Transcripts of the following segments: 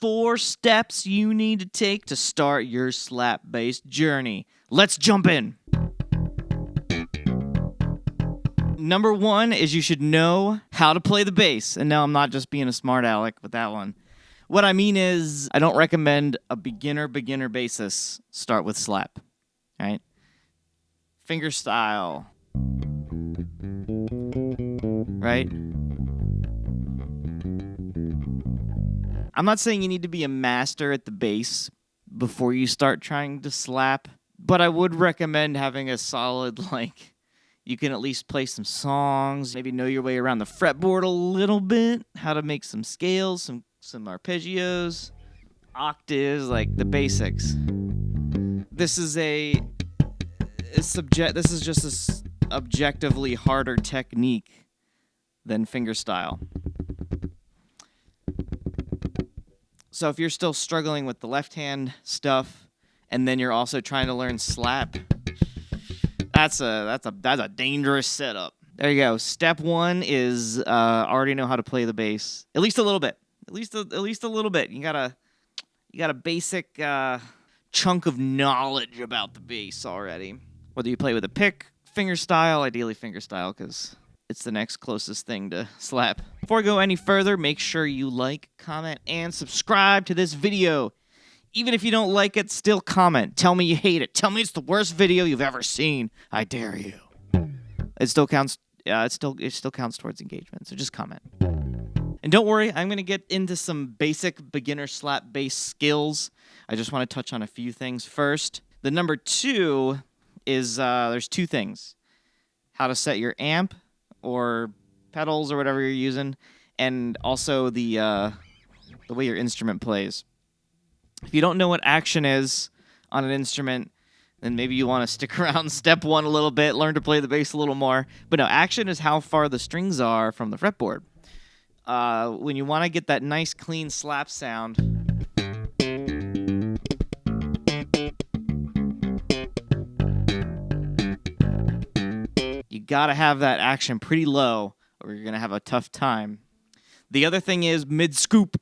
4 steps you need to take to start your slap bass journey. Let's jump in. Number 1 is you should know how to play the bass. And no, I'm not just being a smart aleck with that one. What I mean is, I don't recommend a beginner bassist start with slap. All right? Finger style. Right? I'm not saying you need to be a master at the bass before you start trying to slap, but I would recommend having a solid, you can at least play some songs, maybe know your way around the fretboard a little bit, how to make some scales, some arpeggios, octaves, like the basics. This is just a objectively harder technique than fingerstyle. So if you're still struggling with the left hand stuff, and then you're also trying to learn slap, that's a dangerous setup. There you go. Step 1 is already know how to play the bass, at least a little bit. At least a little bit. You got a basic chunk of knowledge about the bass already. Whether you play with a pick, fingerstyle, ideally fingerstyle, because it's the next closest thing to slap. Before I go any further, make sure you like, comment, and subscribe to this video. Even if you don't like it, still comment. Tell me you hate it. Tell me it's the worst video you've ever seen. I dare you. It still counts. It still counts towards engagement. So just comment. And don't worry, I'm gonna get into some basic beginner slap bass skills. I just want to touch on a few things first. The number 2 is there's 2 things: how to set your amp or pedals or whatever you're using, and also the way your instrument plays. If you don't know what action is on an instrument, then maybe you want to stick around step 1 a little bit, learn to play the bass a little more. But no, action is how far the strings are from the fretboard. When you want to get that nice, clean slap sound, you gotta have that action pretty low, or you're gonna have a tough time. The other thing is mid-scoop.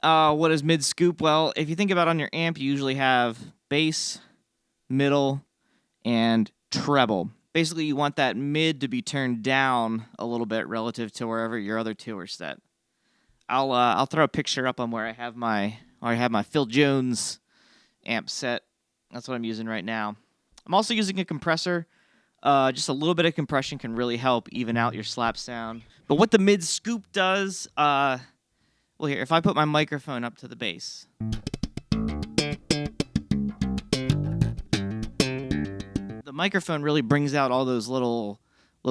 What is mid-scoop? Well, if you think about it on your amp, you usually have bass, middle, and treble. Basically, you want that mid to be turned down a little bit relative to wherever your other 2 are set. I'll throw a picture up on where I have my Phil Jones amp set. That's what I'm using right now. I'm also using a compressor. Just a little bit of compression can really help even out your slap sound. But what the mid-scoop does, well, here, if I put my microphone up to the bass, the microphone really brings out all those little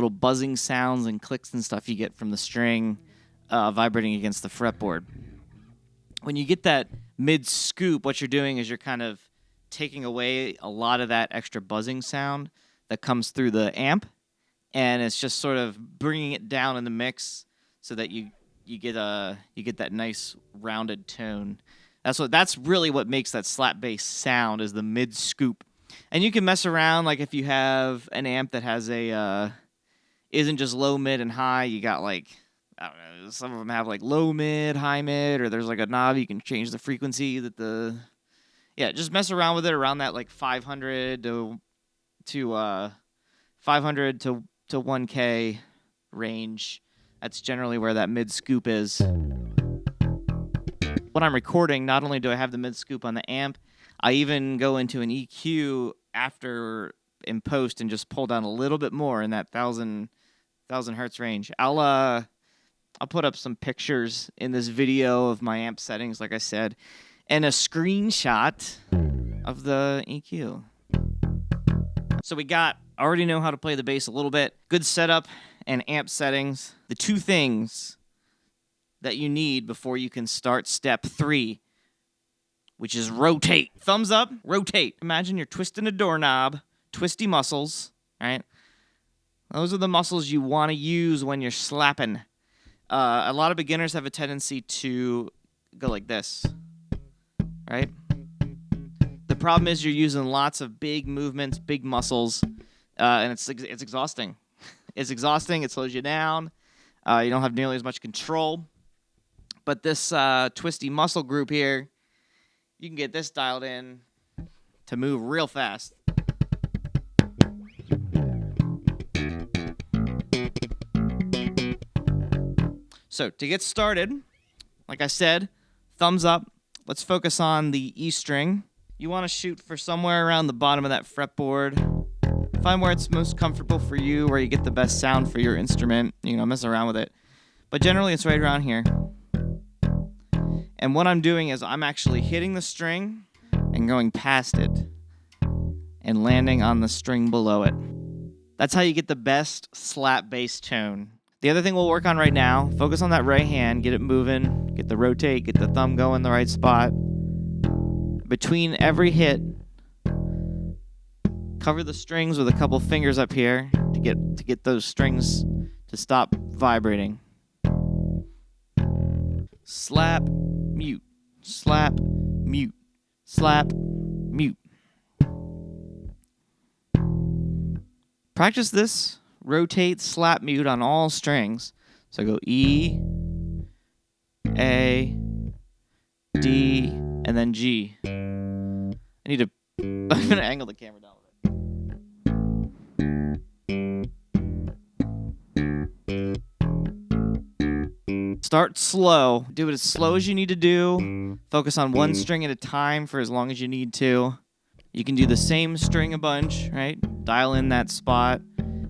buzzing sounds and clicks and stuff you get from the string vibrating against the fretboard. When you get that mid-scoop, what you're doing is you're kind of taking away a lot of that extra buzzing sound that comes through the amp, and it's just sort of bringing it down in the mix so that you get that nice rounded tone. That's really what makes that slap bass sound, is the mid scoop. And you can mess around, like if you have an amp that has isn't just low, mid, and high. You got I don't know, some of them have low mid, high mid, or there's a knob you can change the frequency just mess around with it around that 500 to 500 to 1K range. That's generally where that mid scoop is. When I'm recording, not only do I have the mid scoop on the amp, I even go into an EQ after in post and just pull down a little bit more in that 1000 hertz range. I'll put up some pictures in this video of my amp settings, like I said, and a screenshot of the EQ. So we already know how to play the bass a little bit, good setup and amp settings. The 2 things that you need before you can start step 3, which is rotate. Thumbs up, rotate. Imagine you're twisting a doorknob, twisty muscles, right? Those are the muscles you want to use when you're slapping. A lot of beginners have a tendency to go like this, right? The problem is you're using lots of big movements, big muscles, and it's exhausting. It's exhausting. It slows you down. You don't have nearly as much control. But this twisty muscle group here, you can get this dialed in to move real fast. So to get started, like I said, thumbs up. Let's focus on the E string. You want to shoot for somewhere around the bottom of that fretboard. Find where it's most comfortable for you, where you get the best sound for your instrument. You know, mess around with it. But generally, it's right around here. And what I'm doing is I'm actually hitting the string and going past it and landing on the string below it. That's how you get the best slap bass tone. The other thing we'll work on right now, focus on that right hand, get it moving, get the rotate, get the thumb going the right spot. Between every hit, cover the strings with a couple fingers up here to get those strings to stop vibrating. Slap, mute, slap, mute, slap, mute. Practice this, rotate, slap, mute on all strings. So go E, A, D, and then G. I'm gonna angle the camera down a bit. Start slow. Do it as slow as you need to do. Focus on one string at a time for as long as you need to. You can do the same string a bunch, right? Dial in that spot.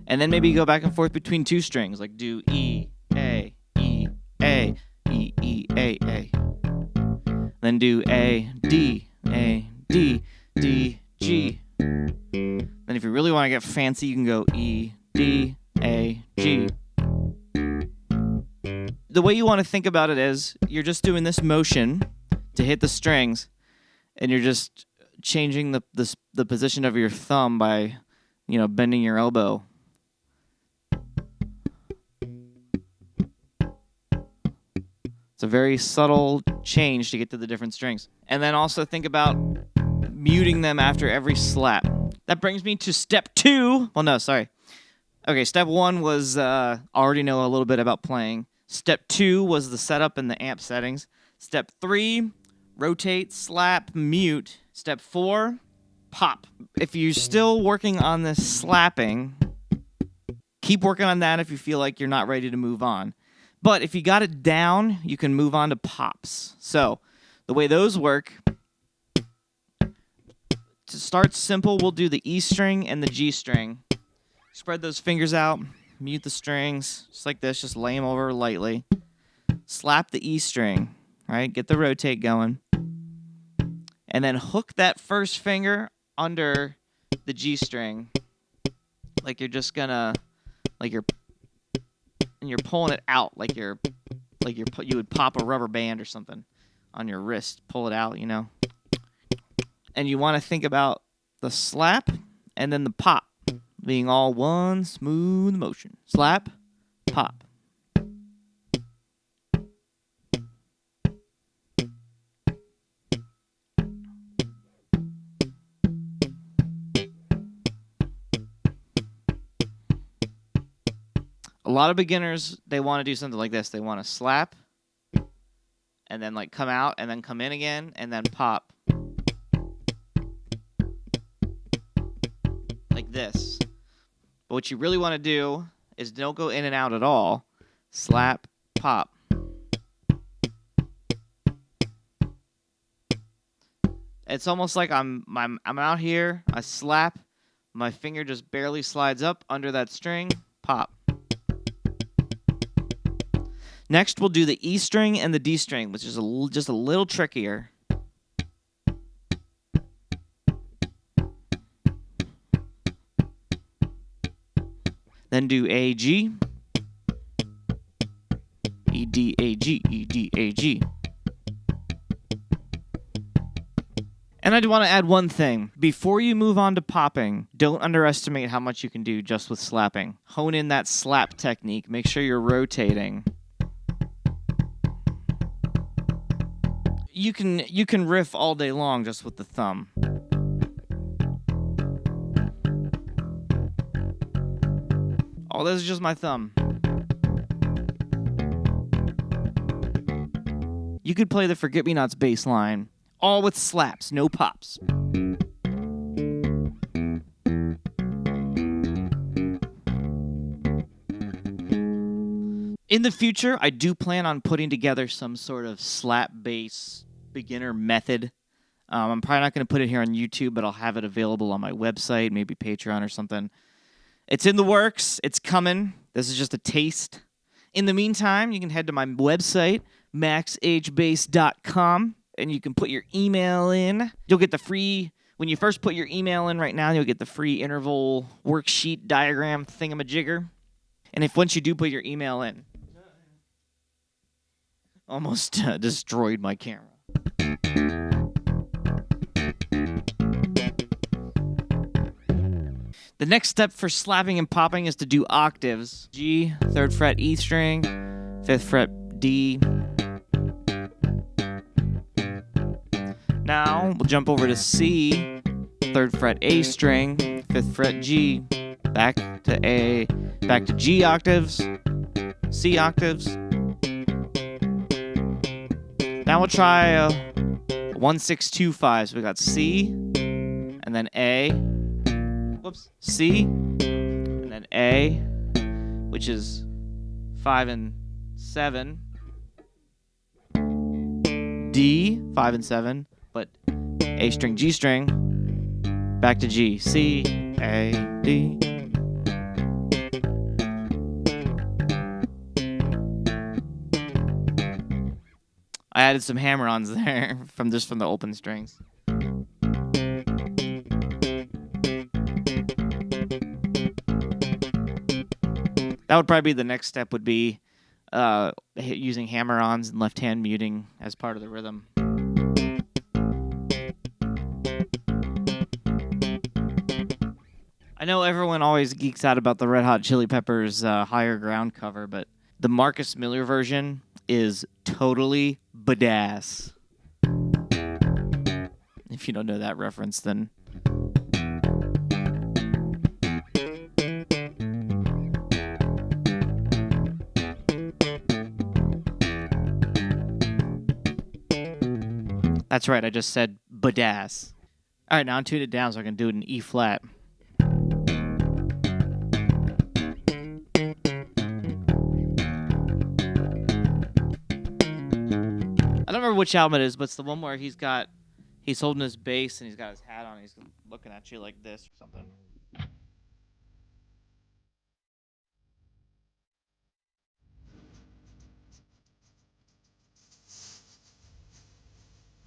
And then maybe go back and forth between two strings, like do E, A, E, A, E, E, A, A. Then do A, D, D, G. Then if you really want to get fancy, you can go E, D, A, G. The way you want to think about it is you're just doing this motion to hit the strings, and you're just changing the position of your thumb by, bending your elbow. It's a very subtle change to get to the different strings. And then also think about muting them after every slap. That brings me to step 2. Well, no, sorry. Okay, step 1 was already know a little bit about playing. Step 2 was the setup and the amp settings. Step 3, rotate, slap, mute. Step 4, pop. If you're still working on this slapping, keep working on that if you feel like you're not ready to move on. But if you got it down, you can move on to pops. So the way those work, to start simple, we'll do the E string and the G string. Spread those fingers out, mute the strings, just like this, just lay them over lightly. Slap the E string, right? Get the rotate going. And then hook that first finger under the G string. Like you're just gonna, you're pulling it out like you would pop a rubber band or something on your wrist. Pull it out, And you want to think about the slap and then the pop being all one smooth motion. Slap, pop. A lot of beginners, they want to do something like this. They want to slap and then come out and then come in again and then pop. Like this. But what you really want to do is don't go in and out at all. Slap, pop. It's almost like I'm out here, I slap, my finger just barely slides up under that string, pop. Next, we'll do the E string and the D string, which is just a little trickier. Then do A, G, E, D, A, G, E, D, A, G. And I do want to add one thing. Before you move on to popping, don't underestimate how much you can do just with slapping. Hone in that slap technique. Make sure you're rotating. You can riff all day long just with the thumb. Oh, this is just my thumb. you could play the Forget Me Nots bass line, all with slaps, no pops. In the future, I do plan on putting together some sort of slap bass beginner method. I'm probably not going to put it here on YouTube, but I'll have it available on my website, maybe Patreon or something. It's in the works. It's coming. This is just a taste. In the meantime, you can head to my website, MaxHBass.com, and you can put your email in. You'll get the free, when you first put your email in right now, you'll get the free interval worksheet diagram thingamajigger. And if once you do put your email in, almost destroyed my camera. The next step for slapping and popping is to do octaves. G, 3rd fret E string, 5th fret D. Now we'll jump over to C, 3rd fret A string, 5th fret G, back to A, back to G octaves, C octaves. Now we'll try 1 6 2 5. So we got C, and then A, whoops, C, and then A, which is 5 and 7, D, 5 and 7, but A string, G string, back to G, C, A, D. I added some hammer-ons there from the open strings. That would probably be the next step, would be using hammer-ons and left-hand muting as part of the rhythm. I know everyone always geeks out about the Red Hot Chili Peppers Higher Ground cover, but the Marcus Miller version is totally badass. If you don't know that reference, then... That's right, I just said badass. All right, now I'm tuned it down so I can do it in E flat. I don't remember which album it is, but it's the one where he's holding his bass and he's got his hat on and he's looking at you like this or something.